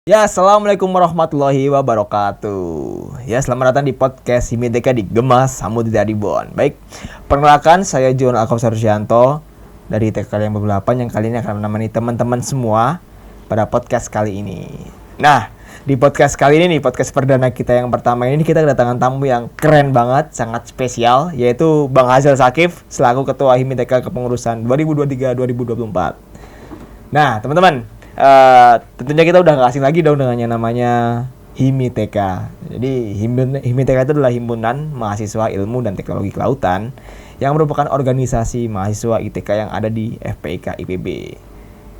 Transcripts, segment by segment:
Ya, assalamualaikum warahmatullahi wabarakatuh. Ya, selamat datang di podcast Himiteka di Gemas Samudra Ribon. Baik, perkenalkan saya John Alkausar Rusyanto dari TK yang beberapa yang kali ini akan menemani teman-teman semua pada podcast kali ini. Nah, di podcast kali ini nih, podcast perdana kita yang pertama ini kita kedatangan tamu yang keren banget, sangat spesial, yaitu Bang Hazel Sakif selaku Ketua Himiteka Kepengurusan 2023-2024. Nah, teman-teman, tentunya kita udah gak asing lagi dong dengan yang namanya Himiteka. Jadi Himiteka itu adalah himpunan mahasiswa ilmu dan teknologi kelautan yang merupakan organisasi mahasiswa ITK yang ada di FPIK IPB.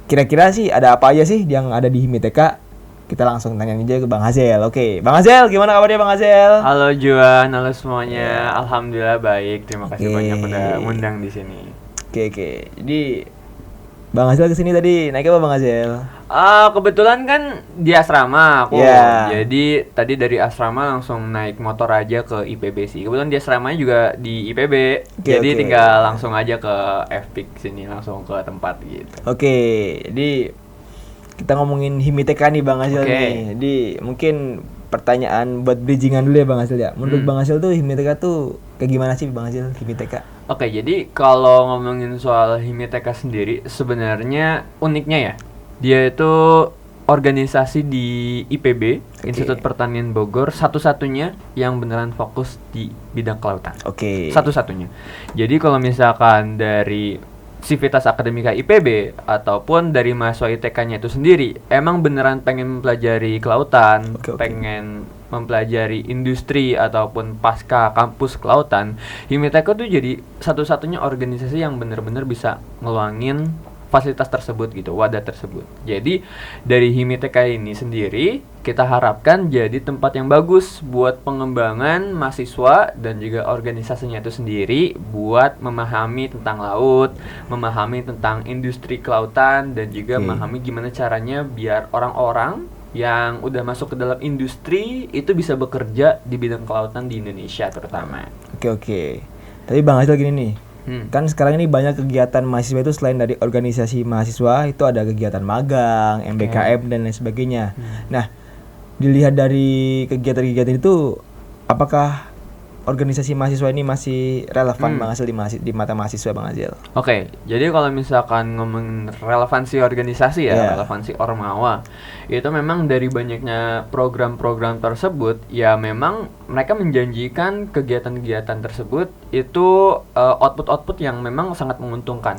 Kira-kira sih ada apa aja sih yang ada di Himiteka? Kita langsung tanya aja ke Bang Hazel. Oke, Bang Hazel, gimana kabarnya Bang Hazel? Halo Juan, halo semuanya. Alhamdulillah baik. Terima kasih banyak udah ngundang di sini. Oke. Jadi Bang Hazel kesini tadi naik apa Bang Hazel? Kebetulan kan di asrama aku. Yeah. Jadi tadi dari asrama langsung naik motor aja ke IPB sih. Kebetulan di asramanya juga di IPB. Jadi tinggal langsung aja ke FPIK sini, langsung ke tempat gitu. Oke. Jadi kita ngomongin Himiteka nih Bang Hazel nih. Jadi mungkin pertanyaan buat bridgingan dulu ya Bang Hazel ya. Menurut Bang Hazel tuh Himiteka tuh kayak gimana sih Bang Hazel Himiteka? Oke, jadi kalau ngomongin soal Himiteka sendiri, sebenarnya uniknya ya, dia itu organisasi di IPB, Institut Pertanian Bogor, satu-satunya yang beneran fokus di bidang kelautan. Satu-satunya. Jadi kalau misalkan dari Sivitas Akademika IPB ataupun dari mahasiswa ITK-nya itu sendiri emang beneran pengen mempelajari kelautan, pengen mempelajari industri ataupun pasca kampus kelautan, Himiteka tuh jadi satu-satunya organisasi yang bener-bener bisa ngeluangin fasilitas tersebut gitu, wadah tersebut. Jadi dari Himiteka ini sendiri kita harapkan jadi tempat yang bagus buat pengembangan mahasiswa dan juga organisasinya itu sendiri buat memahami tentang laut, memahami tentang industri kelautan dan juga memahami gimana caranya biar orang-orang yang udah masuk ke dalam industri itu bisa bekerja di bidang kelautan di Indonesia terutama. Oke. Tapi Bang Hazel gini nih. Kan sekarang ini banyak kegiatan mahasiswa itu selain dari organisasi mahasiswa itu ada kegiatan magang, MBKM dan lain sebagainya. Nah, dilihat dari kegiatan-kegiatan itu apakah organisasi mahasiswa ini masih relevan Bang Hazel di mata mahasiswa Bang Hazel? Oke, jadi kalau misalkan ngomongin relevansi organisasi ya, relevansi Ormawa, itu memang dari banyaknya program-program tersebut, ya memang mereka menjanjikan kegiatan-kegiatan tersebut itu output-output yang memang sangat menguntungkan.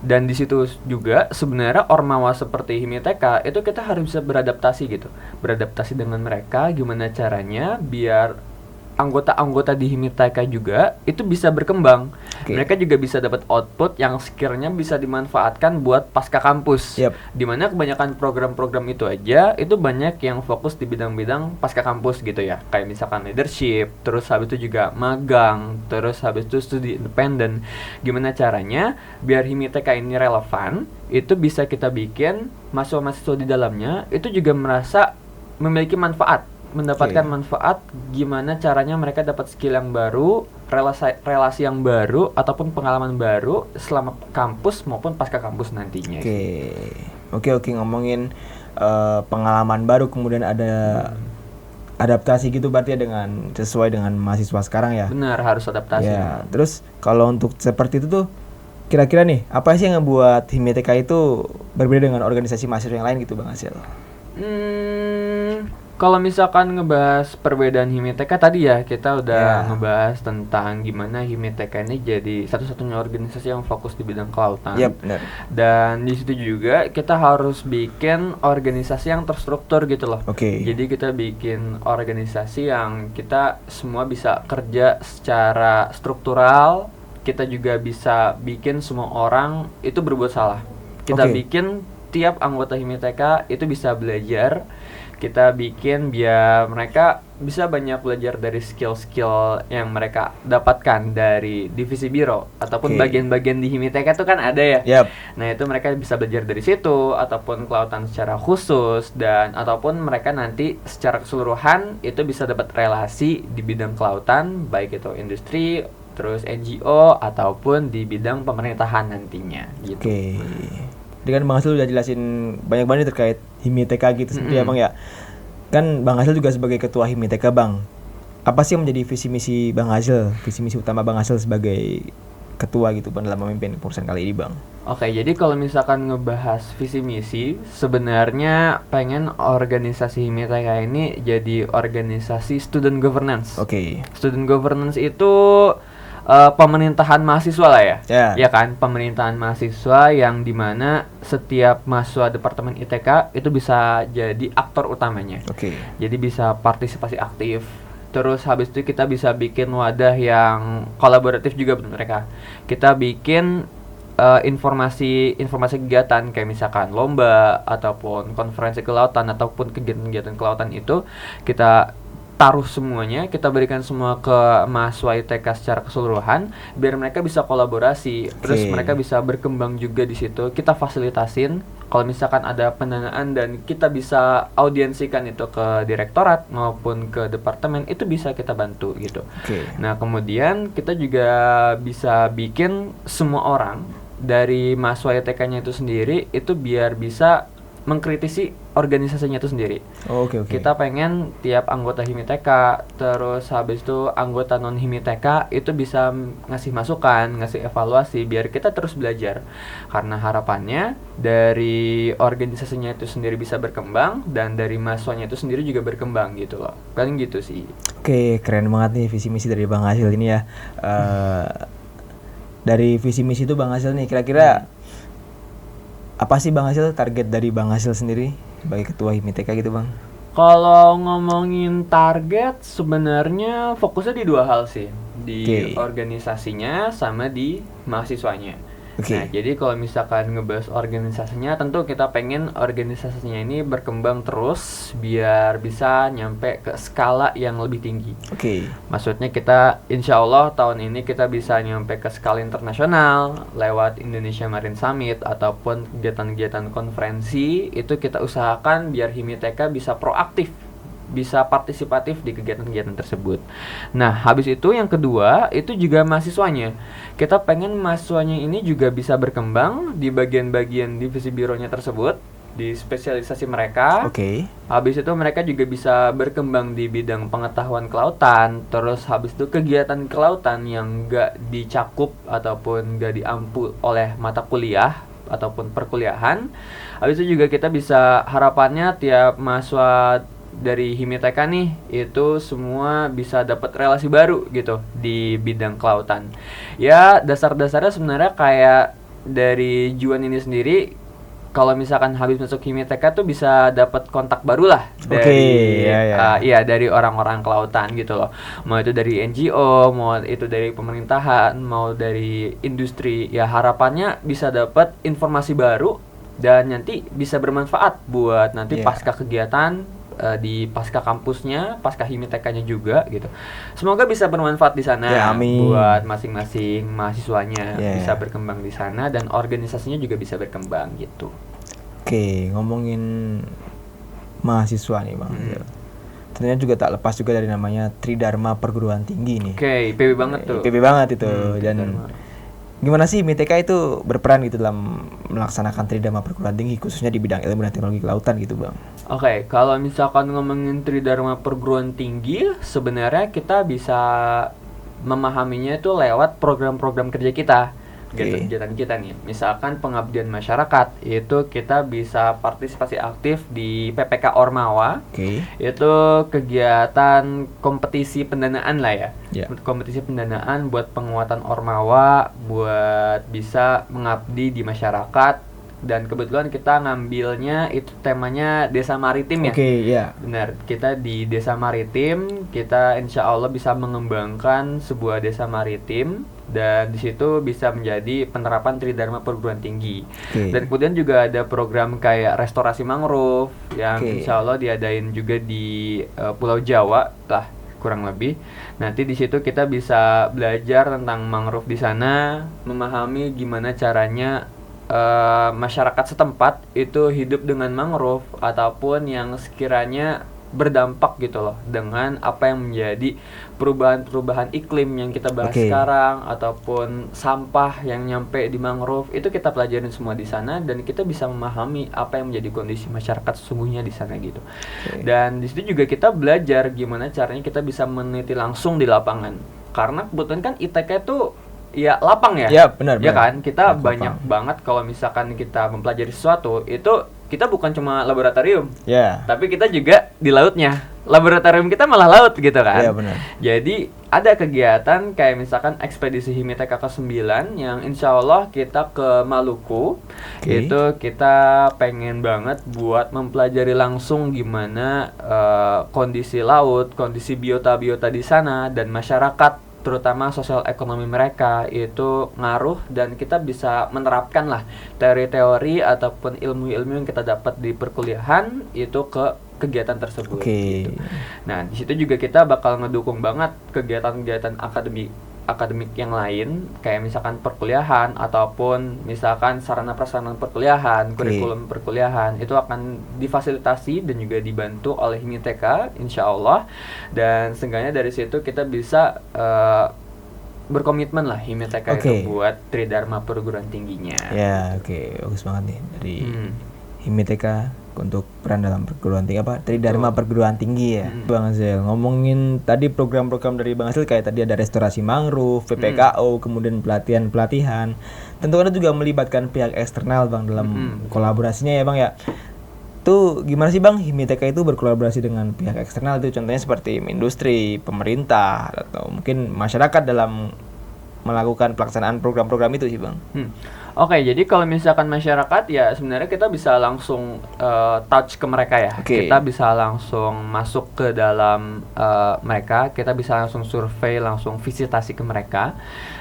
Dan di situ juga sebenarnya Ormawa seperti Himiteka itu kita harus bisa beradaptasi gitu, beradaptasi dengan mereka, gimana caranya biar anggota-anggota di Himiteka juga itu bisa berkembang. Mereka juga bisa dapat output yang sekiranya bisa dimanfaatkan buat pasca kampus. Dimana kebanyakan program-program itu aja itu banyak yang fokus di bidang-bidang pasca kampus gitu ya. Kayak misalkan leadership, terus habis itu juga magang, terus habis itu studi independen. Gimana caranya biar Himiteka ini relevan, itu bisa kita bikin mahasiswa-mahasiswa di dalamnya itu juga merasa memiliki manfaat, mendapatkan manfaat, gimana caranya mereka dapat skill yang baru, relasi yang baru ataupun pengalaman baru selama kampus maupun pasca kampus nantinya. Oke, ngomongin pengalaman baru kemudian ada adaptasi gitu berarti ya dengan sesuai dengan mahasiswa sekarang ya. Benar, harus adaptasi. Terus kalau untuk seperti itu tuh kira-kira nih apa sih yang ngebuat Himiteka itu berbeda dengan organisasi mahasiswa yang lain gitu Bang Hazel? Kalau misalkan ngebahas perbedaan Himiteka tadi ya, kita udah ngebahas tentang gimana Himiteka ini jadi satu-satunya organisasi yang fokus di bidang kelautan. Benar. Dan di situ juga kita harus bikin organisasi yang terstruktur gitu loh. Jadi kita bikin organisasi yang kita semua bisa kerja secara struktural. Kita juga bisa bikin semua orang itu berbuat salah. Kita bikin tiap anggota Himiteka itu bisa belajar. Kita bikin biar mereka bisa banyak belajar dari skill-skill yang mereka dapatkan dari divisi biro ataupun bagian-bagian di Himiteka itu kan ada ya. Nah itu mereka bisa belajar dari situ ataupun kelautan secara khusus dan ataupun mereka nanti secara keseluruhan itu bisa dapat relasi di bidang kelautan baik itu industri, terus NGO ataupun di bidang pemerintahan nantinya gitu. Jadi kan Bang Hasil udah jelasin banyak banget terkait HIMITK gitu sendiri ya Bang ya. Kan Bang Hasil juga sebagai ketua HIMITK Bang. Apa sih yang menjadi visi misi Bang Hasil, visi misi utama Bang Hasil sebagai ketua gitu Bang dalam memimpin perusahaan kali ini Bang? Oke, jadi kalau misalkan ngebahas visi misi, sebenarnya pengen organisasi HIMITK ini jadi organisasi student governance. Oke. Student governance itu pemerintahan mahasiswa lah ya. Ya kan, pemerintahan mahasiswa yang dimana setiap mahasiswa departemen ITK itu bisa jadi aktor utamanya. Oke. Jadi bisa partisipasi aktif. Terus habis itu kita bisa bikin wadah yang kolaboratif juga buat mereka. Kita bikin informasi kegiatan kayak misalkan lomba ataupun konferensi kelautan ataupun kegiatan-kegiatan kelautan itu kita taruh semuanya, kita berikan semua ke mahasiswa ITK secara keseluruhan biar mereka bisa kolaborasi. Terus mereka bisa berkembang juga di situ. Kita fasilitasin kalau misalkan ada pendanaan dan kita bisa audiensikan itu ke direktorat maupun ke departemen, itu bisa kita bantu gitu. Nah, kemudian kita juga bisa bikin semua orang dari mahasiswa ITK-nya itu sendiri itu biar bisa mengkritisi organisasinya itu sendiri. Kita pengen tiap anggota HIMITK, terus habis itu anggota non HIMITK itu bisa ngasih masukan, ngasih evaluasi biar kita terus belajar. Karena harapannya dari organisasinya itu sendiri bisa berkembang dan dari mahasiswanya itu sendiri juga berkembang gitu loh. Paling gitu sih. Oke, keren banget nih visi misi dari Bang Hasil ini ya. Dari visi misi itu Bang Hasil nih kira-kira apa sih Bang Hasil, target dari Bang Hasil sendiri sebagai ketua HIMITK gitu Bang? Kalau ngomongin target sebenarnya fokusnya di dua hal sih, di organisasinya sama di mahasiswanya. Nah, jadi kalau misalkan ngebahas organisasinya, tentu kita pengen organisasinya ini berkembang terus biar bisa nyampe ke skala yang lebih tinggi. Maksudnya kita insya Allah tahun ini kita bisa nyampe ke skala internasional lewat Indonesia Marine Summit ataupun kegiatan-kegiatan konferensi. Itu kita usahakan biar HIMITK bisa proaktif, bisa partisipatif di kegiatan-kegiatan tersebut. Nah, habis itu yang kedua itu juga mahasiswanya. Kita pengen mahasiswanya ini juga bisa berkembang di bagian-bagian divisi bironya tersebut, di spesialisasi mereka. Habis itu mereka juga bisa berkembang di bidang pengetahuan kelautan. Terus habis itu kegiatan kelautan yang gak dicakup ataupun gak diampu oleh mata kuliah ataupun perkuliahan. Habis itu juga kita bisa harapannya tiap mahasiswa dari HIMITK nih itu semua bisa dapat relasi baru gitu di bidang kelautan. Ya dasar-dasarnya sebenarnya kayak dari Juan ini sendiri, kalau misalkan habis masuk HIMITK tuh bisa dapat kontak baru lah dari dari orang-orang kelautan gitu loh. Mau itu dari NGO, mau itu dari pemerintahan, mau dari industri. Ya harapannya bisa dapat informasi baru dan nanti bisa bermanfaat buat nanti pasca kegiatan di pasca kampusnya, pasca HIMITK-nya juga gitu. Semoga bisa bermanfaat di sana buat masing-masing mahasiswanya bisa berkembang di sana dan organisasinya juga bisa berkembang gitu. Ngomongin mahasiswa nih Bang. Ternyata juga tak lepas juga dari namanya Tridharma Perguruan Tinggi nih. IPB banget tuh. IPB banget itu. Dan gimana sih HIMITK itu berperan gitu dalam melaksanakan Tridharma Perguruan Tinggi khususnya di bidang ilmu dan teknologi kelautan gitu Bang? Kalau misalkan ngomongin Tridharma Perguruan Tinggi, sebenarnya kita bisa memahaminya itu lewat program-program kerja kita. Kegiatan kita nih, misalkan pengabdian masyarakat, itu kita bisa partisipasi aktif di PPK Ormawa. Itu kegiatan kompetisi pendanaan lah ya. Kompetisi pendanaan buat penguatan Ormawa, buat bisa mengabdi di masyarakat. Dan kebetulan kita ngambilnya itu temanya desa maritim ya. Benar, kita di desa maritim, kita insya Allah bisa mengembangkan sebuah desa maritim dan di situ bisa menjadi penerapan Tridharma Perguruan Tinggi. Dan kemudian juga ada program kayak restorasi mangrove yang insya Allah diadain juga di Pulau Jawa lah kurang lebih. Nanti di situ kita bisa belajar tentang mangrove di sana, memahami gimana caranya masyarakat setempat itu hidup dengan mangrove ataupun yang sekiranya berdampak gitu loh dengan apa yang menjadi perubahan-perubahan iklim yang kita bahas sekarang, ataupun sampah yang nyampe di mangrove, itu kita pelajarin semua di sana dan kita bisa memahami apa yang menjadi kondisi masyarakat sesungguhnya di sana gitu. Dan di situ juga kita belajar gimana caranya kita bisa meneliti langsung di lapangan, karena kebetulan kan ITK itu ya lapang ya. Ya benar. Ya kan, kita lapang. banyak banget kalau misalkan kita mempelajari sesuatu itu kita bukan cuma laboratorium, tapi kita juga di lautnya. Laboratorium kita malah laut gitu kan. Iya benar. Jadi ada kegiatan kayak misalkan ekspedisi HIMITEKA ke-9 yang insya Allah kita ke Maluku. Itu kita pengen banget buat mempelajari langsung gimana kondisi laut, kondisi biota-biota di sana, dan masyarakat terutama sosial ekonomi mereka itu ngaruh, dan kita bisa menerapkan lah teori-teori ataupun ilmu-ilmu yang kita dapat di perkuliahan itu ke kegiatan tersebut. Gitu. Nah, di situ juga kita bakal ngedukung banget kegiatan-kegiatan akademik yang lain, kayak misalkan perkuliahan ataupun misalkan sarana prasarana perkuliahan, kurikulum perkuliahan itu akan difasilitasi dan juga dibantu oleh HIMITEKA insya Allah. Dan seenggaknya dari situ kita bisa berkomitmen lah HIMITEKA itu buat Tridharma perguruan tingginya. Ya, bagus banget nih dari HIMITEKA untuk peran dalam perguruan tinggi Tridharma perguruan tinggi ya. Bang Azel ngomongin tadi program-program dari Bang Azel kayak tadi ada restorasi mangrove, PPKO, kemudian pelatihan. Tentu ada juga melibatkan pihak eksternal Bang dalam kolaborasinya ya Bang ya. Itu gimana sih Bang HIMITEKA itu berkolaborasi dengan pihak eksternal itu, contohnya seperti industri, pemerintah, atau mungkin masyarakat dalam melakukan pelaksanaan program-program itu sih Bang. Oke, jadi kalau misalkan masyarakat ya sebenarnya kita bisa langsung touch ke mereka ya. Kita bisa langsung masuk ke dalam mereka, kita bisa langsung survei, langsung visitasi ke mereka.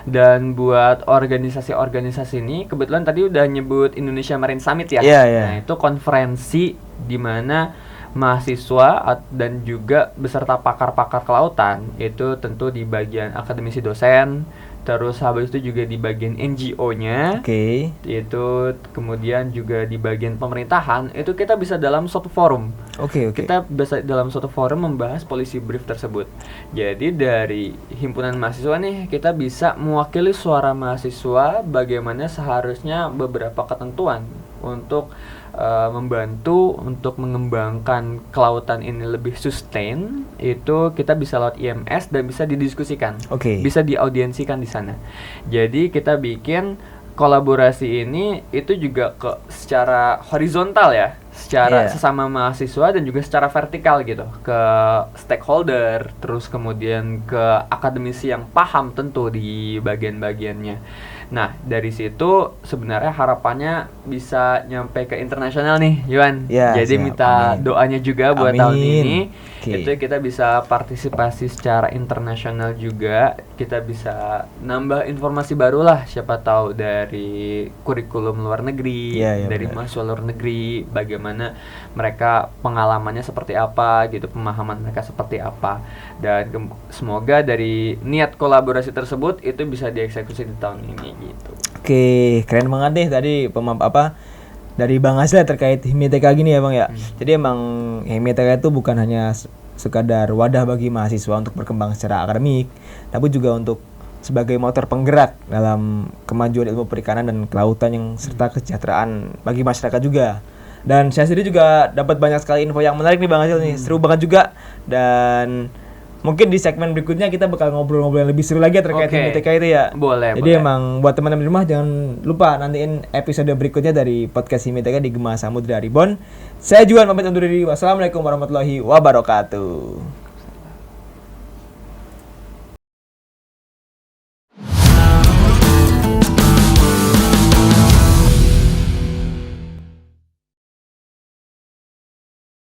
Dan buat organisasi-organisasi ini, kebetulan tadi udah nyebut Indonesia Marine Summit ya. Nah, itu konferensi di mana mahasiswa dan juga beserta pakar-pakar kelautan itu tentu di bagian akademisi dosen, terus habis itu juga di bagian NGO-nya, itu kemudian juga di bagian pemerintahan, itu kita bisa dalam suatu forum. Kita bisa dalam suatu forum membahas policy brief tersebut. Jadi dari himpunan mahasiswa nih, kita bisa mewakili suara mahasiswa bagaimana seharusnya beberapa ketentuan untuk membantu untuk mengembangkan kelautan ini lebih sustain. Itu kita bisa lewat IMS dan bisa didiskusikan, bisa diaudiensikan di sana. Jadi kita bikin kolaborasi ini itu juga secara horizontal ya, secara sesama mahasiswa, dan juga secara vertikal gitu ke stakeholder, terus kemudian ke akademisi yang paham tentu di bagian-bagiannya. Nah, dari situ sebenarnya harapannya bisa nyampe ke internasional nih, Yuan. Jadi minta doanya juga buat tahun ini. Itu kita bisa partisipasi secara internasional juga. Kita bisa nambah informasi baru lah, siapa tahu dari kurikulum luar negeri, dari mahasiswa luar negeri, bagaimana mereka pengalamannya seperti apa gitu, pemahaman mereka seperti apa. Dan semoga dari niat kolaborasi tersebut itu bisa dieksekusi di tahun ini gitu. Keren banget nih tadi dari Bang Azel terkait HIMITEKA gini ya Bang ya. Jadi emang HIMITEKA itu bukan hanya sekadar wadah bagi mahasiswa untuk berkembang secara akademik, tapi juga untuk sebagai motor penggerak dalam kemajuan ilmu perikanan dan kelautan yang serta kesejahteraan bagi masyarakat juga. Dan saya sendiri juga dapat banyak sekali info yang menarik nih Bang Azel nih, seru banget juga. Dan mungkin di segmen berikutnya kita bakal ngobrol-ngobrol yang lebih seru lagi terkait HIMITEKA itu ya. Jadi emang buat teman-teman di rumah jangan lupa nantiin episode berikutnya dari podcast HIMITEKA di Gema Samudra Reborn. Saya Juan pamit undur diri. Wassalamualaikum warahmatullahi wabarakatuh.